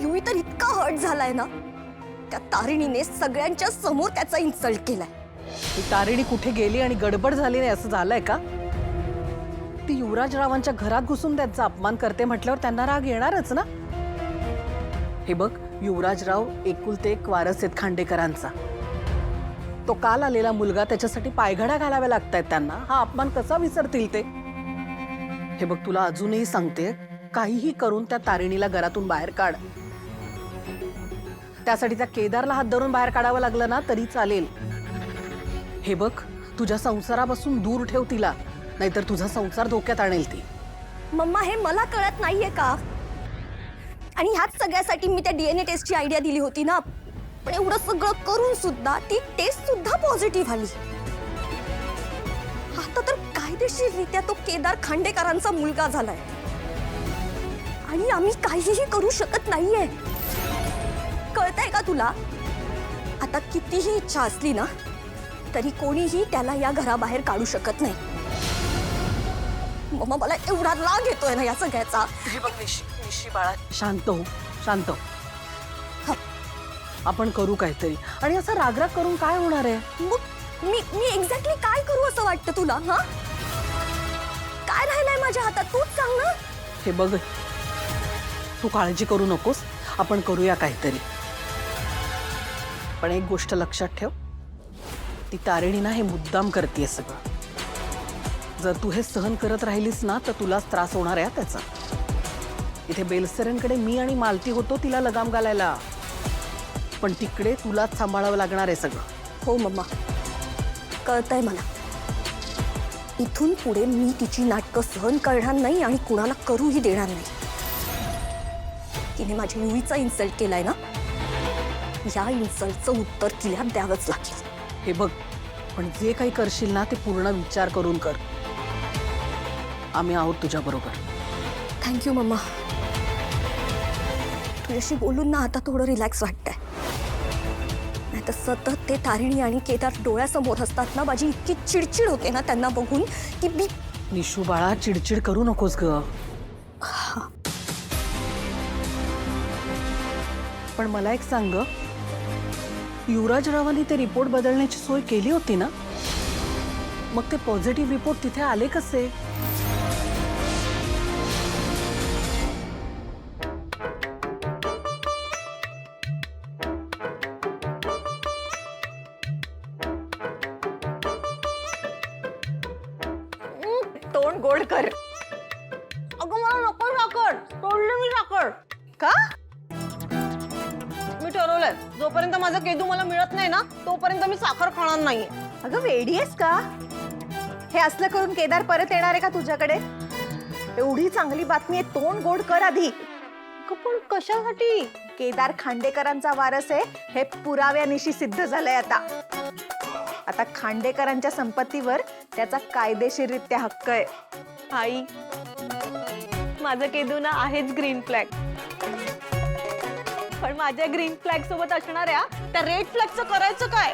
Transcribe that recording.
युवी तर इतका हर्ट झालाय ना, त्या तारिणीने सगळ्यांच्या समोर त्याचा इन्सल्ट केलाय. ती तारिणी कुठे गेली आणि गडबड झाली नाही असं झालंय का? ती युवराजरावांच्या घरात घुसून त्यांचा अपमान करते म्हटल्यावर त्यांना राग येणारच ना. हे बघ, युवराजराव एकुलते एक वारस आहेत खांडेकरांचा. तो काल आलेला मुलगा, त्याच्यासाठी पायघड्या घालाव्या लागतायत त्यांना. हा अपमान कसा विसरतील ते? हे बघ, तुला अजूनही सांगते, काहीही करून त्या तारिणीला घरातून बाहेर काढ. त्यासाठी त्या केदारला हात धरून बाहेर काढावं लागलं ना तरी चालेल. हे बघ, तुझ्या संसारापासून दूर ठेव तिला, नाहीतर तुझा संसार धोक्यात आणेल ती. मम्मा, हे मला कळत नाहीये का? आणि ह्याच सगळ्यासाठी मी त्या DNA टेस्टची आयडिया दिली होती ना. पण एवढं सगळं करून सुद्धा ती टेस्ट सुद्धा पॉझिटिव्ह आली. आता तर कायदेशीररित्या तो केदार खांडेकरांचा मुलगा झालाय आणि आम्ही काहीही करू शकत नाहीये. कळतंय का तुला? आता कितीही इच्छा असली ना तरी कोणीही त्याला या घराबाहेर काढू शकत नाही. मम्मा, मला एवढा राग येतोय ना या सगळ्याचा. हे बघ निशी बाळा, शांत हो, शांत हो. आपण करू काहीतरी. आणि असं रागराग करून काय होणार आहे? मग मी एक्झॅक्टली काय करू असं वाटतं तुला? हा, काय राहिलंय माझ्या हातात तूच सांग ना. हे बघ, तू काळजी करू नकोस, आपण करूया काहीतरी. पण एक गोष्ट लक्षात ठेव, ती तारिणी ना हे मुद्दाम करतेय सगळं. जर तू हे सहन करत राहिलीस ना तर तुलाच त्रास होणार आहे त्याचा. इथे बेलसऱ्यांकडे मी आणि मालती होतो तिला लगाम घालायला, पण तिकडे तुलाच सांभाळावं लागणार आहे सगळं. हो मम्मा, कळतंय मला. इथून पुढे मी तिची नाटकं सहन करणार नाही आणि कुणाला करूही देणार नाही. तिने माझ्या युवीचा इन्सल्ट केलाय ना, या इन्सल्टचं उत्तर तिला द्यावंच लागेल. हे बघ, पण जे काही करशील ना ते पूर्ण विचार करून कर. आम्ही आहोत तुझ्या बरोबर. Thank you mamma. तुझ्याशी बोलून ना आता थोडं रिलॅक्स वाटतंय. नाही तर सतत ते तारिणी आणि केदार डोळ्यासमोर असतात ना, माझी इतकी चिडचिड होते ना त्यांना बघून की मी. निशू बाळा, चिडचिड करू नकोस ग. पण मला एक सांग, युवराजरावांनी ते रिपोर्ट बदलण्याची सोय केली होती ना, मग ते पॉझिटिव्ह रिपोर्ट तिथे आले कसे? तोंड गोड कर. अगं मला नको साखर, तोडले मी साखर. का? मी ठरवलंय, जोपर्यंत माझं केदू मला मिळत नाही ना तोपर्यंत मी साखर खाणार नाहीये. अगं वेडी आहेस का? हे असलं करून केदार परत येणार आहे का तुझ्याकडे? एवढी चांगली बातमी आहे, तोंड गोड कर आधी. पण कशासाठी? केदार खांडेकरांचा वारस आहे हे पुराव्यानिशी सिद्ध झालंय आता. आता खांडेकरांच्या संपत्तीवर त्याचा कायदेशीररित्या हक्क आहे. आई, माझं केदू ना आहेच ग्रीन फ्लॅग, पण माझ्या ग्रीन फ्लॅग सोबत असणाऱ्या त्या रेड फ्लॅगचं करायचं काय?